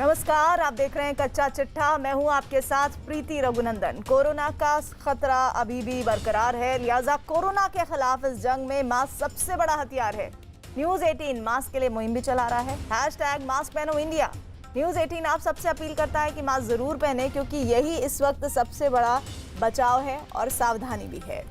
नमस्कार, आप देख रहे हैं कच्चा चिट्ठा। मैं हूं आपके साथ प्रीति रघुनंदन। कोरोना का खतरा अभी भी बरकरार है, लिहाजा कोरोना के खिलाफ इस जंग में मास्क सबसे बड़ा हथियार है। न्यूज 18 मास्क के लिए मुहिम भी चला रहा है। #मास्क पहनो इंडिया। न्यूज 18 आप सबसे अपील करता है कि मास्क जरूर पहने, क्योंकि यही इस वक्त सबसे बड़ा बचाव है और सावधानी भी है।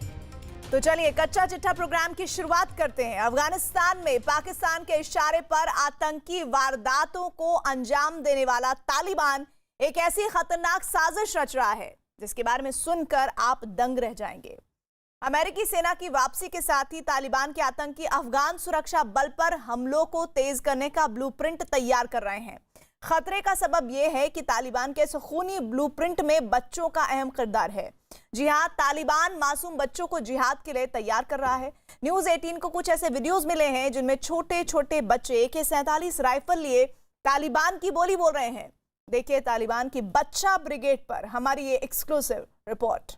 तो चलिए कच्चा चिट्ठा प्रोग्राम की शुरुआत करते हैं। अफगानिस्तान में पाकिस्तान के इशारे पर आतंकी वारदातों को अंजाम देने वाला तालिबान एक ऐसी खतरनाक साजिश रच रहा है जिसके बारे में सुनकर आप दंग रह जाएंगे। अमेरिकी सेना की वापसी के साथ ही तालिबान के आतंकी अफगान सुरक्षा बल पर हमलों को तेज करने का ब्लूप्रिंट तैयार कर रहे हैं। खतरे का सबब यह है कि तालिबान के इस खूनी ब्लूप्रिंट में बच्चों का अहम किरदार है। जी हां, तालिबान मासूम बच्चों को जिहाद के लिए तैयार कर रहा है। न्यूज 18 को कुछ ऐसे वीडियोस मिले हैं जिनमें छोटे छोटे बच्चे AK-47 राइफल लिए तालिबान की बोली बोल रहे हैं। देखिए तालिबान की बच्चा ब्रिगेड पर हमारी ये एक्सक्लूसिव रिपोर्ट।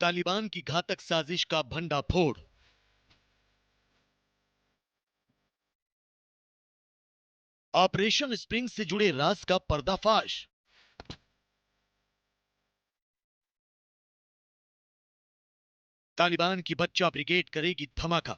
तालिबान की घातक साजिश का भंडाफोड़। ऑपरेशन स्प्रिंग से जुड़े राज का पर्दाफाश। तालिबान की बच्चा ब्रिगेड करेगी धमाका।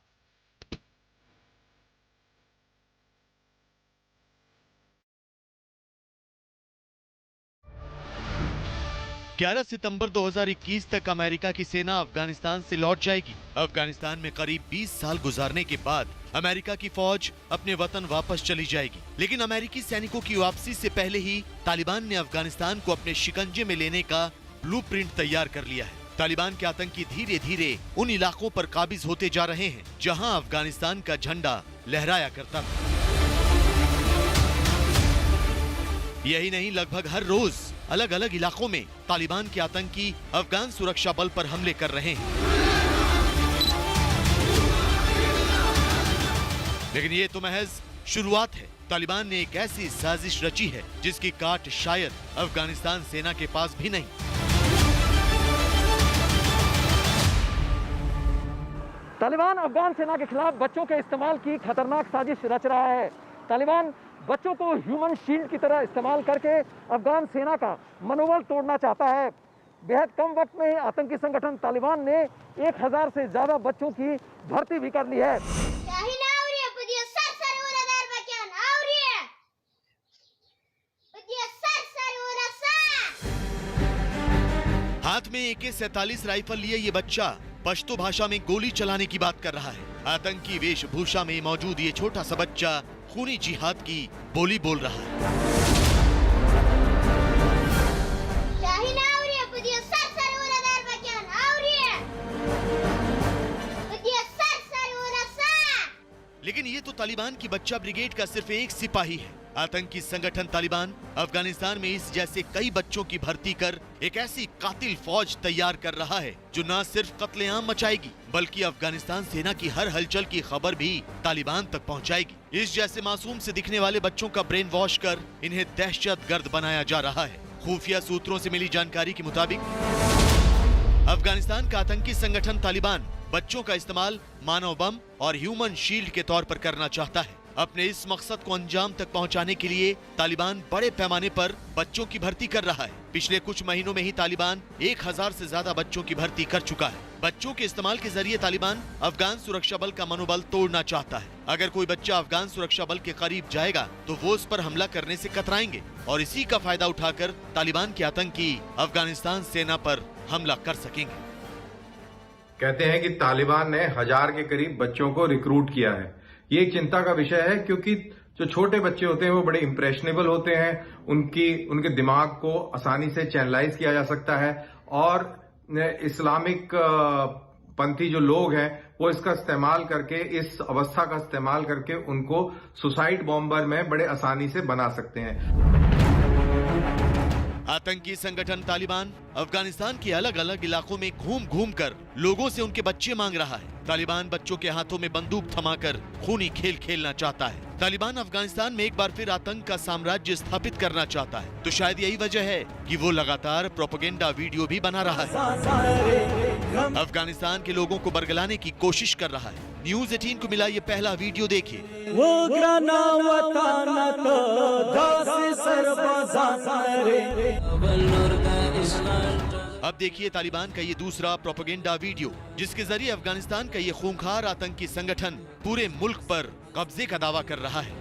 ग्यारह सितंबर 2021 तक अमेरिका की सेना अफगानिस्तान से लौट जाएगी। अफगानिस्तान में करीब 20 साल गुजारने के बाद अमेरिका की फौज अपने वतन वापस चली जाएगी। लेकिन अमेरिकी सैनिकों की वापसी से पहले ही तालिबान ने अफगानिस्तान को अपने शिकंजे में लेने का ब्लूप्रिंट तैयार कर लिया है। तालिबान के आतंकी धीरे धीरे उन इलाकों पर काबिज होते जा रहे हैं जहां अफगानिस्तान का झंडा लहराया करता था। यही नहीं, लगभग हर रोज अलग अलग इलाकों में तालिबान के आतंकी अफगान सुरक्षा बल पर हमले कर रहे हैं। लेकिन ये तो महज शुरुआत है। तालिबान ने एक ऐसी साजिश रची है जिसकी काट शायद अफगानिस्तान सेना के पास भी नहीं। तालिबान अफगान सेना के खिलाफ बच्चों के इस्तेमाल की खतरनाक साजिश रच रहा है। तालिबान बच्चों को ह्यूमन शील्ड की तरह इस्तेमाल करके अफगान सेना का मनोबल तोड़ना चाहता है। बेहद कम वक्त में आतंकी संगठन तालिबान ने 1000 से ज्यादा बच्चों की भर्ती भी कर ली है। हाथ में AK-47 राइफल लिए ये बच्चा पश्तो भाषा में गोली चलाने की बात कर रहा है। आतंकी वेशभूषा में मौजूद ये छोटा सा बच्चा खूनी जिहाद की बोली बोल रहा है। लेकिन ये तो तालिबान की बच्चा ब्रिगेड का सिर्फ एक सिपाही है। आतंकी संगठन तालिबान अफगानिस्तान में इस जैसे कई बच्चों की भर्ती कर एक ऐसी कातिल फौज तैयार कर रहा है जो न सिर्फ कत्लेआम मचाएगी बल्कि अफगानिस्तान सेना की हर हलचल की खबर भी तालिबान तक पहुंचाएगी। इस जैसे मासूम से दिखने वाले बच्चों का ब्रेन वॉश कर इन्हें दहशतगर्द बनाया जा रहा है। खुफिया सूत्रों से मिली जानकारी के मुताबिक अफगानिस्तान का आतंकी संगठन तालिबान बच्चों का इस्तेमाल मानव बम और ह्यूमन शील्ड के तौर पर करना चाहता है। अपने इस मकसद को अंजाम तक पहुंचाने के लिए तालिबान बड़े पैमाने पर बच्चों की भर्ती कर रहा है। पिछले कुछ महीनों में ही तालिबान 1000 से ज्यादा बच्चों की भर्ती कर चुका है। बच्चों के इस्तेमाल के जरिए तालिबान अफगान सुरक्षा बल का मनोबल तोड़ना चाहता है। अगर कोई बच्चा अफगान सुरक्षा बल के करीब जाएगा तो वो उस पर हमला करने से कतराएंगे और इसी का फायदा उठाकर तालिबान के आतंकी अफगानिस्तान सेना पर हमला कर सकेंगे। कहते हैं कि तालिबान ने 1000 के करीब बच्चों को रिक्रूट किया है। ये एक चिंता का विषय है, क्योंकि जो छोटे बच्चे होते हैं वो बड़े इंप्रेशनेबल होते हैं, उनके दिमाग को आसानी से चैनलाइज किया जा सकता है, और इस्लामिक पंथी जो लोग हैं वो इसका इस्तेमाल करके, इस अवस्था का इस्तेमाल करके उनको सुसाइड बॉम्बर में बड़े आसानी से बना सकते हैं। आतंकी संगठन तालिबान अफगानिस्तान के अलग अलग इलाकों में घूम घूम कर लोगों से उनके बच्चे मांग रहा है। तालिबान बच्चों के हाथों में बंदूक थमाकर खूनी खेल खेलना चाहता है। तालिबान अफगानिस्तान में एक बार फिर आतंक का साम्राज्य स्थापित करना चाहता है। तो शायद यही वजह है कि वो लगातार प्रोपेगेंडा वीडियो भी बना रहा है, अफगानिस्तान के लोगों को बरगलाने की कोशिश कर रहा है। न्यूज़ 18 को मिला ये पहला वीडियो देखिए। अब देखिए तालिबान का ये दूसरा प्रोपेगेंडा वीडियो, जिसके जरिए अफगानिस्तान का ये खूंखार आतंकी संगठन पूरे मुल्क पर कब्जे का दावा कर रहा है।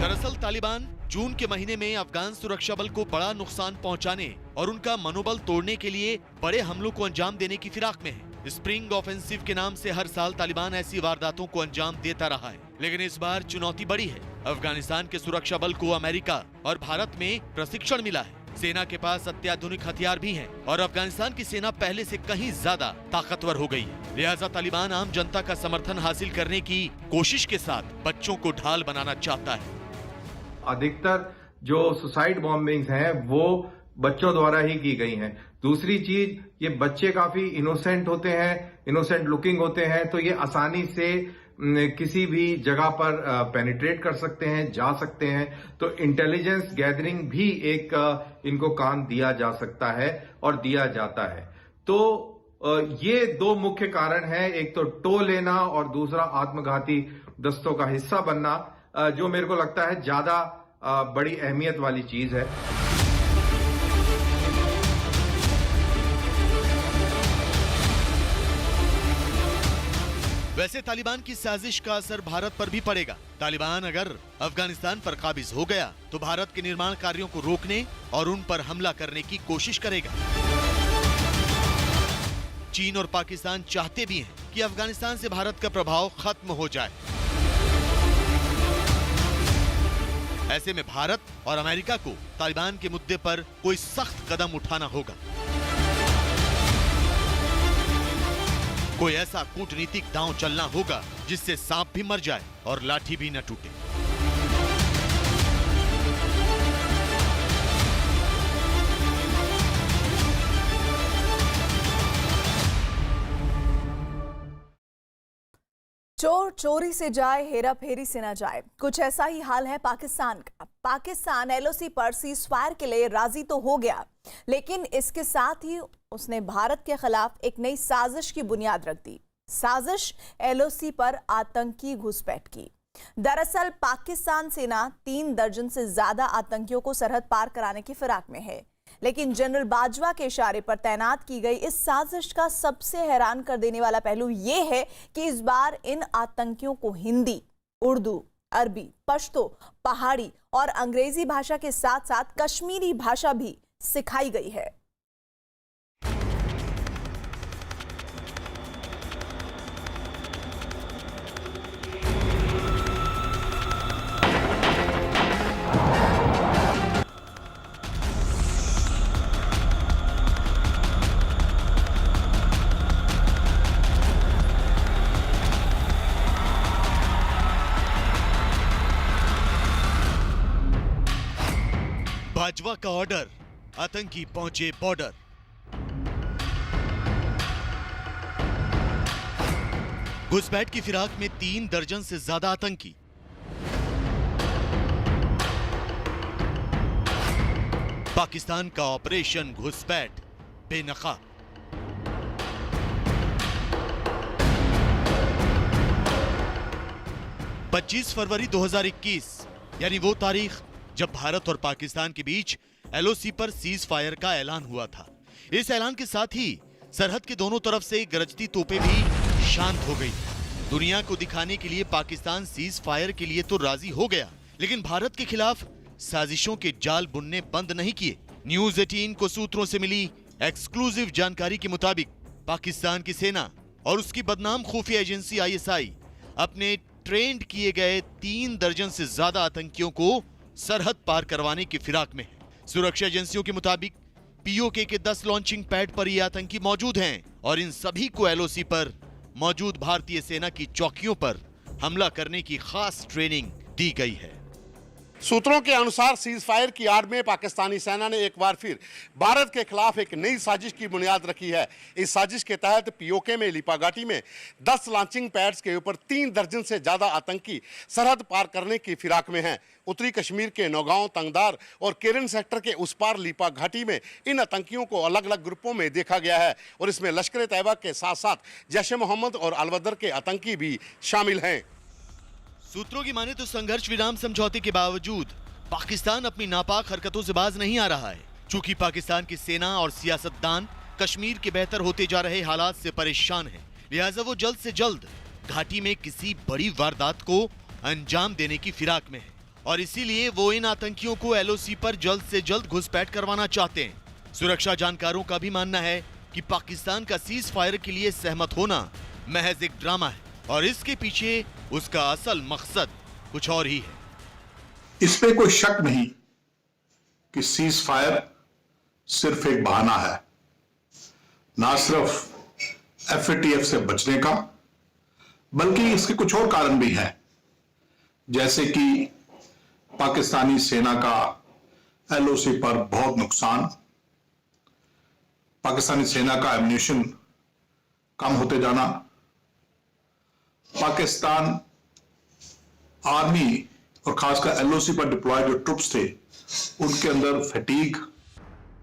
दरअसल तालिबान जून के महीने में अफगान सुरक्षा बल को बड़ा नुकसान पहुंचाने और उनका मनोबल तोड़ने के लिए बड़े हमलों को अंजाम देने की फिराक में है। स्प्रिंग ऑफेंसिव के नाम से हर साल तालिबान ऐसी वारदातों को अंजाम देता रहा है, लेकिन इस बार चुनौती बड़ी है। अफगानिस्तान के सुरक्षा बल को अमेरिका और भारत में प्रशिक्षण मिला है। सेना के पास अत्याधुनिक हथियार भी हैं और अफगानिस्तान की सेना पहले से कहीं ज्यादा ताकतवर हो गई है। लिहाजा तालिबान आम जनता का समर्थन हासिल करने की कोशिश के साथ बच्चों को ढाल बनाना चाहता है। अधिकतर जो सुसाइड बॉम्बिंग्स हैं वो बच्चों द्वारा ही की गई हैं। दूसरी चीज, ये बच्चे काफी इनोसेंट होते हैं, इनोसेंट लुकिंग होते हैं, तो ये आसानी से किसी भी जगह पर पेनिट्रेट कर सकते हैं, जा सकते हैं। तो इंटेलिजेंस गैदरिंग भी एक इनको काम दिया जा सकता है और दिया जाता है। तो ये दो मुख्य कारण हैं, एक तो टो लेना और दूसरा आत्मघाती दस्तों का हिस्सा बनना, जो मेरे को लगता है ज्यादा बड़ी अहमियत वाली चीज है। वैसे तालिबान की साजिश का असर भारत पर भी पड़ेगा। तालिबान अगर अफगानिस्तान पर काबिज हो गया तो भारत के निर्माण कार्यों को रोकने और उन पर हमला करने की कोशिश करेगा। चीन और पाकिस्तान चाहते भी हैं कि अफगानिस्तान से भारत का प्रभाव खत्म हो जाए। ऐसे में भारत और अमेरिका को तालिबान के मुद्दे पर कोई सख्त कदम उठाना होगा। कोई ऐसा कूटनीतिक दांव चलना होगा जिससे सांप भी मर जाए और लाठी भी न टूटे। चोर चोरी से जाए, हेरा फेरी से न जाए, कुछ ऐसा ही हाल है पाकिस्तान का। पाकिस्तान एलओसी पर सीज फायर के लिए राजी तो हो गया, लेकिन इसके साथ ही उसने भारत के खिलाफ एक नई साजिश की बुनियाद रख दी। साजिश एलओसी पर आतंकी घुसपैठ की। दरअसल पाकिस्तान सेना 3 दर्जन से ज्यादा आतंकियों को सरहद पार कराने की फिराक में है, लेकिन जनरल बाजवा के इशारे पर तैनात की गई इस साजिश का सबसे हैरान कर देने वाला पहलू यह है कि इस बार इन आतंकियों को हिंदी, उर्दू, अरबी, पश्तो, पहाड़ी और अंग्रेजी भाषा के साथ साथ कश्मीरी भाषा भी सिखाई गई है। बाजवा का ऑर्डर, आतंकी पहुंचे बॉर्डर। घुसपैठ की फिराक में 3 दर्जन से ज्यादा आतंकी। पाकिस्तान का ऑपरेशन घुसपैठ बेनकाब। पच्चीस फरवरी 2021 यानी वो तारीख जब भारत और पाकिस्तान के बीच एलओसी पर सीज फायर का ऐलान हुआ था। इस ऐलान के साथ ही सरहद के दोनों तरफ से गरजती तोपें भी शांत हो गई। दुनिया को दिखाने के लिए पाकिस्तान सीज फायर के लिए तो राजी हो गया, लेकिन भारत के खिलाफ साजिशों के जाल बुनने बंद नहीं किए। न्यूज 18 को सूत्रों से मिली एक्सक्लूसिव जानकारी के मुताबिक पाकिस्तान की सेना और उसकी बदनाम खुफिया एजेंसी ISI अपने ट्रेंड किए गए 3 दर्जन से ज्यादा आतंकियों को सरहद पार करवाने की फिराक में है। सुरक्षा एजेंसियों के मुताबिक POK के 10 लॉन्चिंग पैड पर ये आतंकी मौजूद हैं और इन सभी को LOC पर मौजूद भारतीय सेना की चौकियों पर हमला करने की खास ट्रेनिंग दी गई है। सूत्रों के अनुसार सीज फायर की आड़ में पाकिस्तानी सेना ने एक बार फिर भारत के खिलाफ एक नई साजिश की बुनियाद रखी है। इस साजिश के तहत POK में लिपा घाटी में 10 लॉन्चिंग पैड्स के ऊपर 3 दर्जन से ज्यादा आतंकी सरहद पार करने की फिराक में हैं। उत्तरी कश्मीर के नौगांव, तंगदार और केरन सेक्टर के उस पार लिपा घाटी में इन आतंकियों को अलग अलग ग्रुपों में देखा गया है और इसमें लश्कर तैयबा के साथ साथ जैश ए मोहम्मद और अल-बदर के आतंकी भी शामिल हैं। सूत्रों की माने तो संघर्ष विराम समझौते के बावजूद पाकिस्तान अपनी नापाक हरकतों से बाज नहीं आ रहा है। चूंकि पाकिस्तान की सेना और सियासतदान कश्मीर के बेहतर होते जा रहे हालात से परेशान हैं, लिहाजा वो जल्द से जल्द घाटी में किसी बड़ी वारदात को अंजाम देने की फिराक में है और इसीलिए वो इन आतंकियों को LOC पर जल्द से जल्द घुसपैठ करवाना चाहते हैं। सुरक्षा जानकारों का भी मानना है कि पाकिस्तान का सीज फायर के लिए सहमत होना महज एक ड्रामा है और इसके पीछे उसका असल मकसद कुछ और ही है। इसमें कोई शक नहीं कि सीज फायर सिर्फ एक बहाना है, ना सिर्फ FATF से बचने का, बल्कि इसके कुछ और कारण भी हैं, जैसे कि पाकिस्तानी सेना का LOC पर बहुत नुकसान, पाकिस्तानी सेना का एम्यूनिशन कम होते जाना, पाकिस्तान आर्मी और खासकर LOC पर डिप्लॉयड जो ट्रुप्स थे उनके अंदर फैटीग।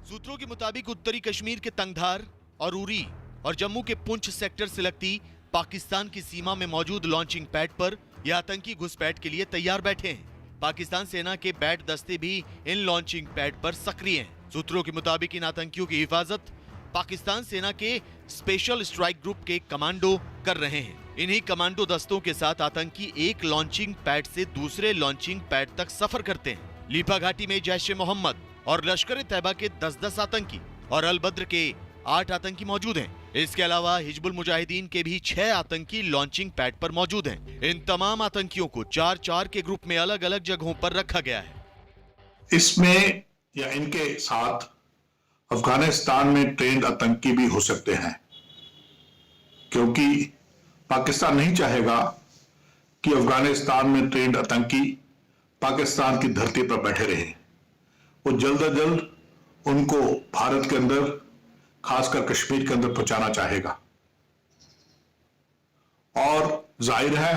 सूत्रों के मुताबिक उत्तरी कश्मीर के तंगधार और उरी और जम्मू के पुंछ सेक्टर से लगती पाकिस्तान की सीमा में मौजूद लॉन्चिंग पैड पर यह आतंकी घुसपैठ के लिए तैयार बैठे हैं। पाकिस्तान सेना के बैट दस्ते भी इन लॉन्चिंग पैड पर सक्रिय हैं। सूत्रों के मुताबिक इन आतंकियों की हिफाजत पाकिस्तान सेना के स्पेशल स्ट्राइक ग्रुप के कमांडो कर रहे हैं। इन्हीं कमांडो दस्तों के साथ आतंकी एक लॉन्चिंग पैड से दूसरे लॉन्चिंग पैड तक सफर करते हैं। लिपा घाटी में जैश ए मोहम्मद और लश्कर तैयबा के 10-10 आतंकी और अल-बद्र के 8 आतंकी मौजूद हैं। इसके अलावा हिजबुल मुजाहिदीन के भी 6 आतंकी लॉन्चिंग पैड पर मौजूद हैं। इन तमाम आतंकियों को 4-4 के ग्रुप में अलग अलग जगहों पर रखा गया है। इसमें या इनके साथ अफगानिस्तान में ट्रेंड आतंकी भी हो सकते हैं, क्योंकि पाकिस्तान नहीं चाहेगा कि अफगानिस्तान में ट्रेंड आतंकी पाकिस्तान की धरती पर बैठे रहे। वो जल्द अज जल्द उनको भारत के अंदर, खासकर कश्मीर के अंदर पहुंचाना चाहेगा और जाहिर है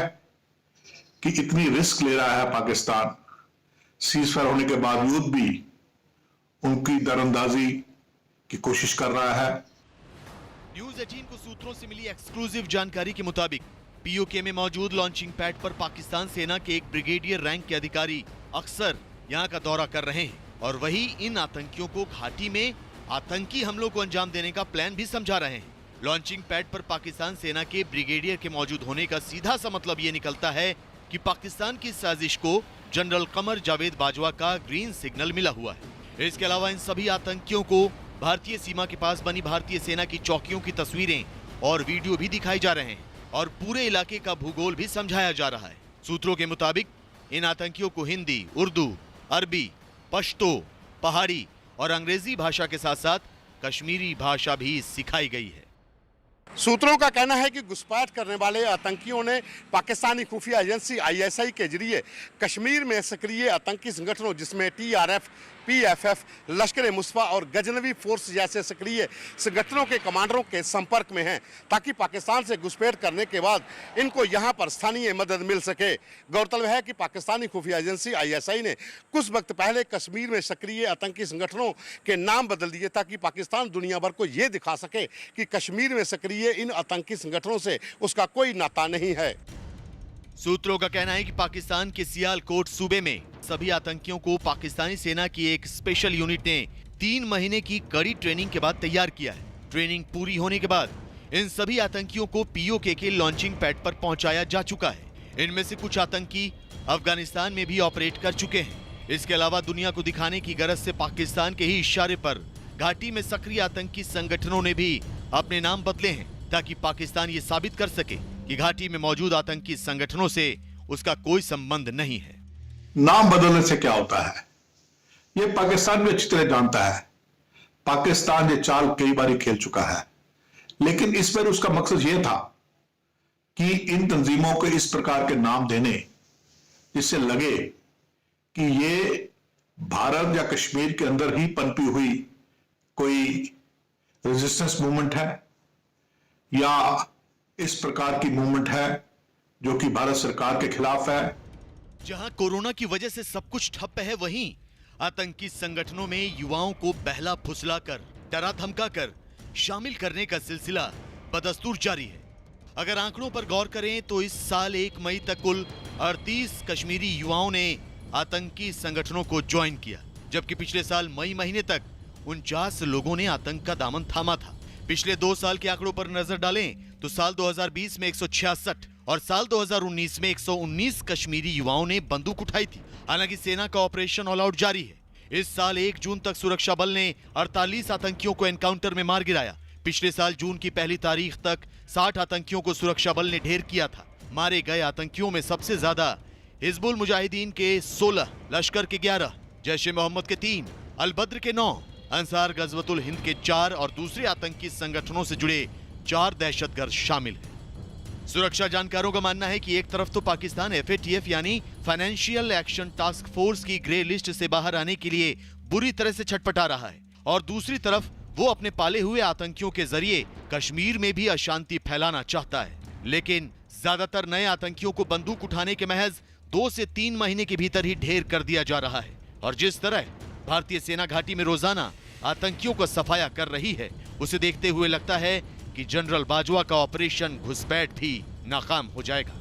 कि इतनी रिस्क ले रहा है पाकिस्तान, सीज फायर होने के बावजूद भी उनकी दरअंदाजी की कोशिश कर रहा है। न्यूज 18 को सूत्रों से मिली एक्सक्लूसिव जानकारी के मुताबिक POK में मौजूद लॉन्चिंग पैड पर पाकिस्तान सेना के एक ब्रिगेडियर रैंक के अधिकारी अक्सर यहां का दौरा कर रहे हैं और वही इन आतंकियों को घाटी में आतंकी हमलों को अंजाम देने का प्लान भी समझा रहे हैं। लॉन्चिंग पैड पर पाकिस्तान सेना के ब्रिगेडियर के मौजूद होने का सीधा सा मतलब ये निकलता है कि पाकिस्तान की साजिश को जनरल कमर जावेद बाजवा का ग्रीन सिग्नल मिला हुआ है। इसके अलावा इन सभी आतंकियों को भारतीय सीमा के पास बनी भारतीय सेना की चौकियों की तस्वीरें और वीडियो भी दिखाई जा रहे हैं और पूरे इलाके का भूगोल भी समझाया जा रहा है। सूत्रों के मुताबिक इन आतंकियों को हिंदी, उर्दू, अरबी, पश्तो, पहाड़ी और अंग्रेजी भाषा के साथ साथ कश्मीरी भाषा भी सिखाई गई है। सूत्रों का कहना है कि घुसपैठ करने वाले आतंकियों ने पाकिस्तानी खुफिया एजेंसी ISI के जरिए कश्मीर में सक्रिय आतंकी संगठनों जिसमें TRF, PFF, लश्कर मुस्तफा और गजनवी फोर्स जैसे सक्रिय संगठनों के कमांडरों के संपर्क में हैं, ताकि पाकिस्तान से घुसपैठ करने के बाद इनको यहां पर स्थानीय मदद मिल सके। गौरतलब है कि पाकिस्तानी खुफिया एजेंसी ISI ने कुछ वक्त पहले कश्मीर में सक्रिय आतंकी संगठनों के नाम बदल दिए ताकि पाकिस्तान दुनिया भर को ये दिखा सके कि कश्मीर में सक्रिय इन आतंकी संगठनों से उसका कोई नाता नहीं है। सूत्रों का कहना है कि पाकिस्तान के सियालकोट सूबे में सभी आतंकियों को पाकिस्तानी सेना की एक स्पेशल यूनिट ने 3 महीने की कड़ी ट्रेनिंग के बाद तैयार किया है। ट्रेनिंग पूरी होने के बाद इन सभी आतंकियों को पीओके के लॉन्चिंग पैड पर पहुंचाया जा चुका है। इनमें से कुछ आतंकी अफगानिस्तान में भी ऑपरेट कर चुके हैं। इसके अलावा दुनिया को दिखाने की गरज से पाकिस्तान के ही इशारे पर घाटी में सक्रिय आतंकी संगठनों ने भी अपने नाम बदले हैं, ताकि पाकिस्तान ये साबित कर सके कि घाटी में मौजूद आतंकी संगठनों से उसका कोई संबंध नहीं है। नाम बदलने से क्या होता है, यह पाकिस्तान भी अच्छी तरह जानता है। पाकिस्तान ये चाल कई बार खेल चुका है, लेकिन इस बार उसका मकसद यह था कि इन तंजीमों को इस प्रकार के नाम देने जिससे लगे कि ये भारत या कश्मीर के अंदर ही पनपी हुई कोई रेजिस्टेंस मूवमेंट है या इस प्रकार की मूवमेंट है जो कि भारत सरकार के खिलाफ है। जहां कोरोना की वजह से सब कुछ ठप्प है, वहीं आतंकी संगठनों में युवाओं को बहला फुसलाकर, डरा धमकाकर शामिल करने का सिलसिला बदस्तूर जारी है। अगर आंकड़ों पर गौर करें तो इस साल 1 मई तक कुल 38 कश्मीरी युवाओं ने आतंकी संगठनों को ज्वाइन किया, जबकि पिछले साल मई महीने तक 49 लोगों ने आतंक का दामन थामा था। पिछले 2 साल के आंकड़ों पर नजर डालें तो साल 2020 में 166 और साल 2019 में 119 कश्मीरी युवाओं ने बंदूक उठाई थी। हालांकि सेना का ऑपरेशन ऑल आउट जारी है। इस साल 1 जून तक सुरक्षा बल ने 48 आतंकियों को एनकाउंटर में मार गिराया। पिछले साल जून की पहली तारीख तक 60 आतंकियों को सुरक्षा बल ने ढेर किया था। मारे गए आतंकियों में सबसे ज्यादा हिजबुल मुजाहिदीन के 16, लश्कर के 11, जैश ए मोहम्मद के 3, अल बद्र के 9, अंसार गजवतुल हिंद के 4 और दूसरे आतंकी संगठनों से जुड़े 4 दहशतगर्द शामिल हैं। सुरक्षा जानकारों का मानना है कि एक तरफ तो पाकिस्तान FATF यानी फाइनेंशियल एक्शन टास्क फोर्स की ग्रे लिस्ट से बाहर आने के लिए बुरी तरह से छटपटा रहा है, और दूसरी तरफ वो अपने पाले हुए आतंकियों के जरिए कश्मीर में भी अशांति फैलाना चाहता है। लेकिन ज्यादातर नए आतंकियों को बंदूक उठाने के महज 2 से 3 महीने के भीतर ही ढेर कर दिया जा रहा है, और जिस तरह भारतीय सेना घाटी में रोजाना आतंकियों को सफाया कर रही है, उसे देखते हुए लगता है कि जनरल बाजवा का ऑपरेशन घुसपैठ भी नाकाम हो जाएगा।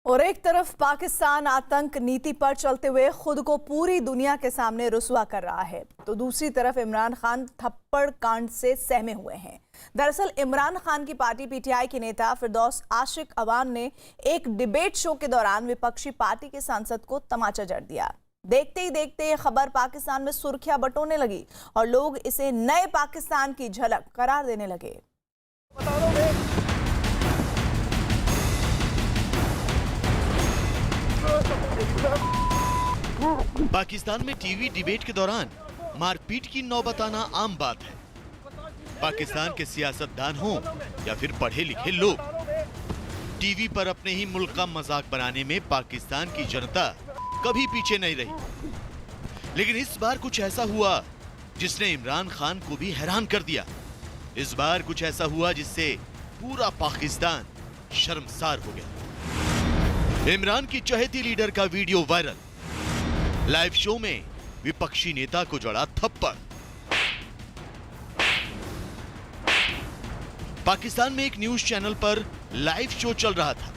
और एक तरफ पाकिस्तान आतंक नीति पर चलते हुए खुद को पूरी दुनिया के सामने रुसवा कर रहा है, तो दूसरी तरफ इमरान खान थप्पड़ कांड से सहमे हुए हैं। दरअसल इमरान खान की पार्टी PTI के नेता फिरदौस आशिक अवान ने एक डिबेट शो के दौरान विपक्षी पार्टी के सांसद को तमाचा जड़ दिया। देखते ही देखते ये खबर पाकिस्तान में सुर्खियां बटोरने लगी और लोग इसे नए पाकिस्तान की झलक करार देने लगे। पाकिस्तान में टीवी डिबेट के दौरान मारपीट की नौबत आना आम बात है। पाकिस्तान के सियासतदान हों या फिर पढ़े लिखे लोग, टीवी पर अपने ही मुल्क का मजाक बनाने में पाकिस्तान की जनता कभी पीछे नहीं रही। लेकिन इस बार कुछ ऐसा हुआ जिसने इमरान खान को भी हैरान कर दिया। इस बार कुछ ऐसा हुआ जिससे पूरा पाकिस्तान शर्मसार हो गया। इमरान की चहेती लीडर का वीडियो वायरल, लाइव शो में विपक्षी नेता को जड़ा थप्पड़। पाकिस्तान में एक न्यूज चैनल पर लाइव शो चल रहा था।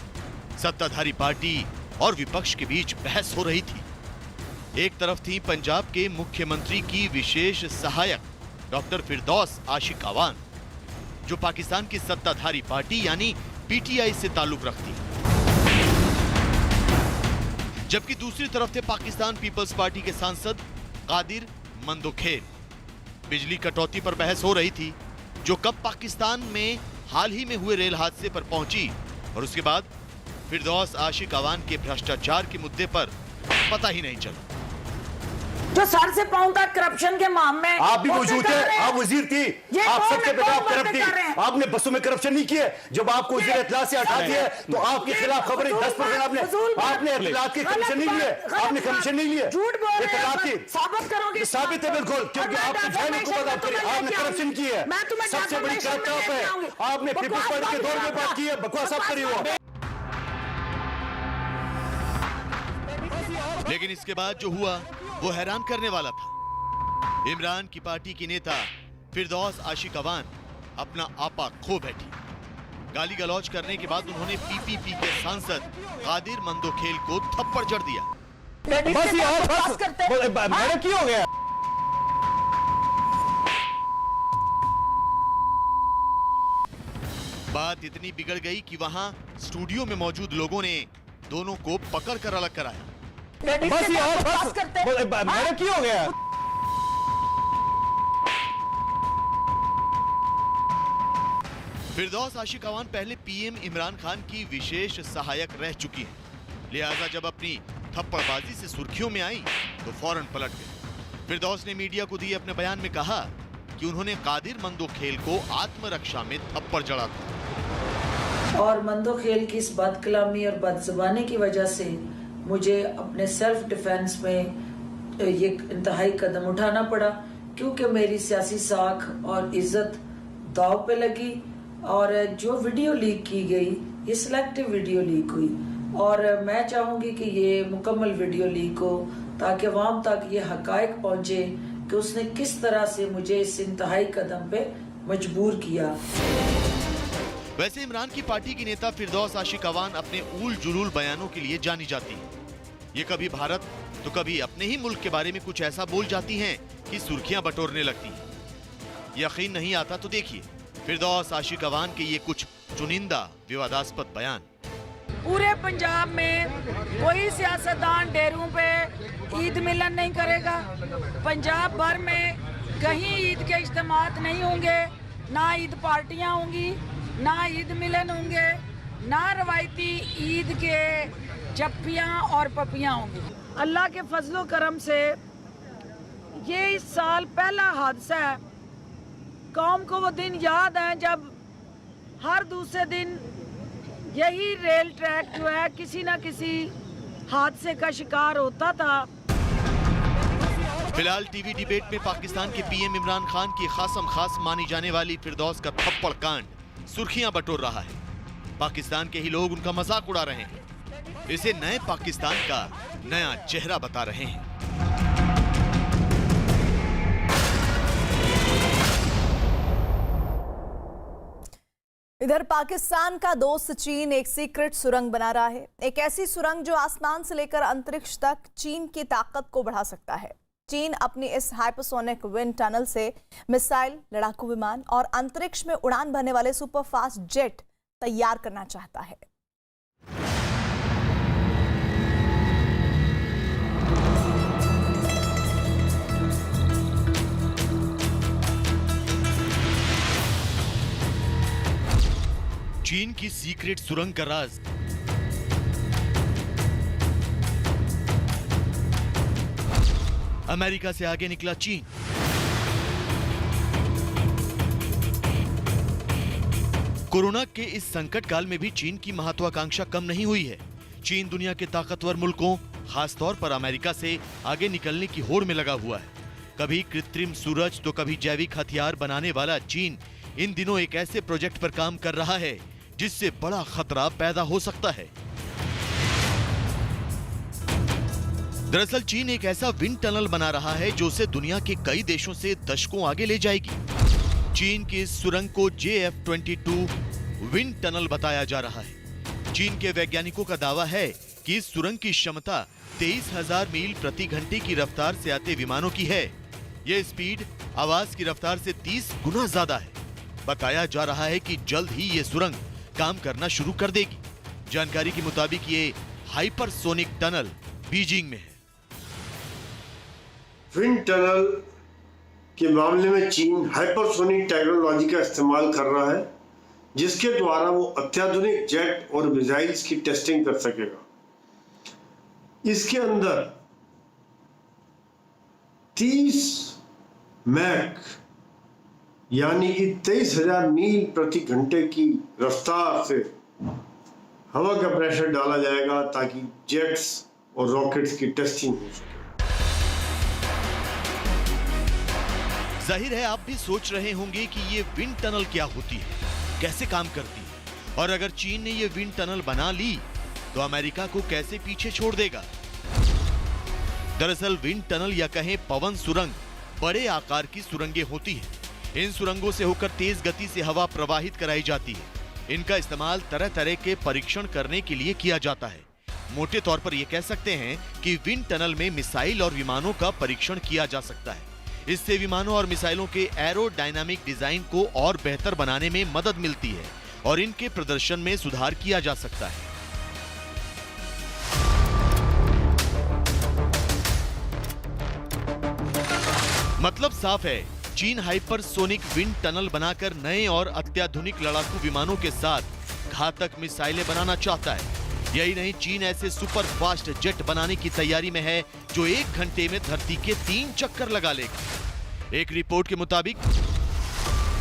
सत्ताधारी पार्टी और विपक्ष के बीच बहस हो रही थी। एक तरफ थी पंजाब के मुख्यमंत्री की विशेष सहायक डॉक्टर फिरदौस आशिक अवान, जो पाकिस्तान की सत्ताधारी पार्टी यानी PTI से ताल्लुक रखती है, जबकि दूसरी तरफ थे पाकिस्तान पीपल्स पार्टी के सांसद कादिर मंदोखेर। बिजली कटौती पर बहस हो रही थी, जो कब पाकिस्तान में हाल ही में हुए रेल हादसे पर पहुंची और उसके बाद फिरदौस आशिक अवान के भ्रष्टाचार के मुद्दे पर पता ही नहीं चला। जो सर से पांव तक करप्शन के मामले में आप भी मौजूद थे, आप वजीर थी, आप सबसे पहले आप करप्ट थी। आपने बसों में करप्शन नहीं किए। जब आपको वजीर इत्तलात से हटा दिया तो आपके खिलाफ खबरें 10% आपने इत्तलात के कमीशन नहीं लिए, आपने कमीशन नहीं लिए, झूठ बोल रहे इत्तलात की साबित करोगे। साबित है बिल्कुल, क्योंकि आपने जाने को बता करी, आपने करप्शन की है। सबसे बड़ी करप्ट आप है। आपने पीपल्स पार्टी के दौर में बात की है, बकवास आप करी हुआ। लेकिन इसके बाद जो हुआ वो हैरान करने वाला था। इमरान की पार्टी की नेता फिरदौस आशिक अवान अपना आपा खो बैठी। गाली गलौज करने के बाद उन्होंने पीपीपी के सांसद कादिर मंदोखेल को थप्पड़ जड़ दिया। बस यार, बस मैडम क्यों हो गया? बात इतनी बिगड़ गई कि वहां स्टूडियो में मौजूद लोगों ने दोनों को पकड़ कर अलग कराया। बस यार, बस मैडम क्यों हो गया? फिरदौस आशिक अवान पहले पीएम इमरान खान की विशेष सहायक रह चुकी हैं। लिहाजा जब अपनी थप्पड़बाजी से सुर्खियों में आई तो फौरन पलट गए। फिरदौस ने मीडिया को दिए अपने बयान में कहा कि उन्होंने कादिर मंदोखेल को आत्मरक्षा में थप्पड़ जड़ा था और मंदोखेल की इस बदकलामी और बदजुबानी की वजह से मुझे अपने सेल्फ डिफेंस में ये इंतहाई कदम उठाना पड़ा, क्योंकि मेरी सियासी साख और इज्जत दाव पे लगी। और जो वीडियो लीक की गई ये सिलेक्टिव वीडियो लीक हुई और मैं चाहूंगी कि ये मुकम्मल वीडियो लीक हो ताकि अवाम तक ये हकायक पहुंचे कि उसने किस तरह से मुझे इस इंतहाई कदम पे मजबूर किया। वैसे इमरान की पार्टी की नेता फिरदौस आशिक अवान अपने ऊल जुलूल बयानों के लिए जानी जाती है। ये कभी भारत तो कभी अपने ही मुल्क के बारे में कुछ ऐसा बोल जाती हैं कि सुर्खियां बटोरने लगती हैं। यकीन नहीं आता तो देखिए फिरदौस आशिक अवान के ये कुछ चुनिंदा विवादास्पद बयान। पूरे पंजाब में कोई सियासतदान डेरों पे ईद मिलन नहीं करेगा। पंजाब भर में कहीं ईद के इज्तिमात नहीं होंगे, ना ईद पार्टियां होंगी, ना ईद मिलन होंगे, ना रवायती ईद के चप्पियां और पपियां होंगी। अल्लाह के फजलो करम से ये इस साल पहला हादसा है। कौम को वो दिन याद है जब हर दूसरे दिन यही रेल ट्रैक जो है किसी न किसी हादसे का शिकार होता था। फिलहाल टीवी डिबेट में पाकिस्तान के पीएम इमरान खान की खासम खास मानी जाने वाली फिरदौस का थप्पड़ कांड सुर्खियां बटोर रहा है। पाकिस्तान के ही लोग उनका मजाक उड़ा रहे हैं, इसे नए पाकिस्तान का नया चेहरा बता रहे हैं। इधर पाकिस्तान का दोस्त चीन एक सीक्रेट सुरंग बना रहा है। एक ऐसी सुरंग जो आसमान से लेकर अंतरिक्ष तक चीन की ताकत को बढ़ा सकता है। चीन अपनी इस हाइपरसोनिक विंड टनल से मिसाइल, लड़ाकू विमान और अंतरिक्ष में उड़ान भरने वाले सुपरफास्ट जेट तैयार करना चाहता है। चीन की सीक्रेट सुरंग का राज। अमेरिका से आगे निकला चीन। कोरोना के इस संकट काल में भी चीन की महत्वाकांक्षा कम नहीं हुई है। चीन दुनिया के ताकतवर मुल्कों, खासतौर पर अमेरिका से आगे निकलने की होड़ में लगा हुआ है। कभी कृत्रिम सूरज तो कभी जैविक हथियार बनाने वाला चीन इन दिनों एक ऐसे प्रोजेक्ट पर काम कर रहा है जिससे बड़ा खतरा पैदा हो सकता है। दरअसल चीन एक ऐसा विंड टनल बना रहा है जो उसे दुनिया के कई देशों से दशकों आगे ले जाएगी। चीन की इस सुरंग को JF-22 विंड टनल बताया जा रहा है। चीन के वैज्ञानिकों का दावा है कि इस सुरंग की क्षमता 23,000 मील प्रति घंटे की रफ्तार से आते विमानों की है। यह स्पीड आवाज की रफ्तार से 30 गुना ज्यादा है। बताया जा रहा है कि जल्द ही ये सुरंग काम करना शुरू कर देगी। जानकारी के मुताबिक ये हाइपरसोनिक टनल बीजिंग में है। विंड टनल के मामले में चीन हाइपरसोनिक टेक्नोलॉजी का इस्तेमाल कर रहा है, जिसके द्वारा वो अत्याधुनिक जेट और मिसाइल्स की टेस्टिंग कर सकेगा। इसके अंदर 30 मैक यानी कि 23,000 मील प्रति घंटे की रफ्तार से हवा का प्रेशर डाला जाएगा ताकि जेट्स और रॉकेट्स की टेस्टिंग हो सके। जाहिर है आप भी सोच रहे होंगे कि ये विंड टनल क्या होती है, कैसे काम करती है, और अगर चीन ने ये विंड टनल बना ली तो अमेरिका को कैसे पीछे छोड़ देगा। दरअसल विंड टनल या कहें पवन सुरंग बड़े आकार की सुरंगें होती हैं। इन सुरंगों से होकर तेज गति से हवा प्रवाहित कराई जाती है। इनका इस्तेमाल तरह तरह के परीक्षण करने के लिए किया जाता है। मोटे तौर पर यह कह सकते हैं कि विंड टनल में मिसाइल और विमानों का परीक्षण किया जा सकता है। इससे विमानों और मिसाइलों के एरोडायनामिक डिजाइन को और बेहतर बनाने में मदद मिलती है और इनके प्रदर्शन में सुधार किया जा सकता है। मतलब साफ है, चीन हाइपरसोनिक विंड टनल बनाकर नए और अत्याधुनिक लड़ाकू विमानों के साथ घातक मिसाइलें बनाना चाहता है। यही नहीं, चीन ऐसे सुपर फास्ट जेट बनाने की तैयारी में है जो 1 घंटे में धरती के 3 चक्कर लगा लेगा। एक रिपोर्ट के मुताबिक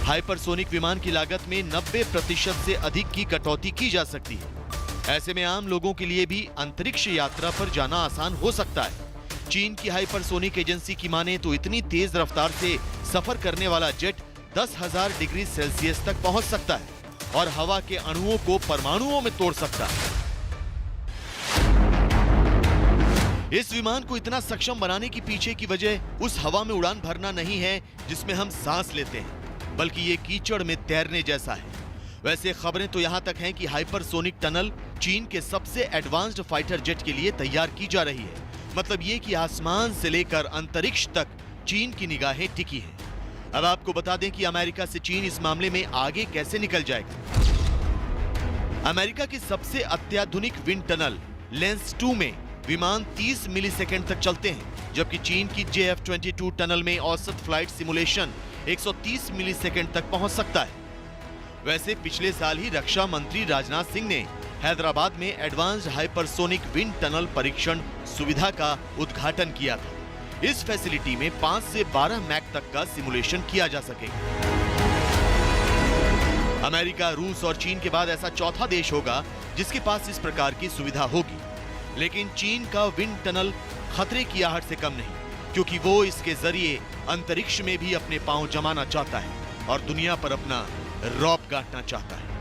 हाइपरसोनिक विमान की लागत में 90% से अधिक की कटौती की जा सकती है। ऐसे में आम लोगों के लिए भी अंतरिक्ष यात्रा पर जाना आसान हो सकता है। चीन की हाइपरसोनिक एजेंसी की माने तो इतनी तेज रफ्तार से सफर करने वाला जेट 10,000 डिग्री सेल्सियस तक पहुंच सकता है और हवा के अणुओं को परमाणुओं में तोड़ सकता है। इस विमान को इतना सक्षम बनाने की पीछे की वजह उस हवा में उड़ान भरना नहीं है जिसमें हम सांस लेते हैं, बल्कि ये कीचड़ में तैरने जैसा है। वैसे खबरें तो यहां तक हैं कि हाइपरसोनिक टनल चीन के सबसे एडवांस्ड फाइटर जेट के लिए तैयार की जा रही है। मतलब ये कि आसमान से लेकर अंतरिक्ष तक चीन की निगाहें टिकी हैं। अब आपको बता दें कि अमेरिका से चीन इस मामले में आगे कैसे निकल जाएगा। अमेरिका की सबसे अत्याधुनिक विंड टनल लेंस 2 में विमान 30 मिलीसेकंड तक चलते हैं, जबकि चीन की JF-22 टनल में औसत फ्लाइट सिमुलेशन 130 मिलीसेकंड तक पहुंच सकता है। वैसे पिछले साल ही रक्षा मंत्री राजनाथ सिंह ने हैदराबाद में एडवांस्ड हाइपरसोनिक विंड टनल परीक्षण सुविधा का उद्घाटन किया था। इस फैसिलिटी में 5 से 12 मैक तक का सिमुलेशन किया जा सकेगा। अमेरिका, रूस और चीन के बाद ऐसा चौथा देश होगा जिसके पास इस प्रकार की सुविधा होगी। लेकिन चीन का विंड टनल खतरे की आहट से कम नहीं, क्योंकि वो इसके जरिए अंतरिक्ष में भी अपने पांव जमाना चाहता है और दुनिया पर अपना रौब गांठना चाहता है।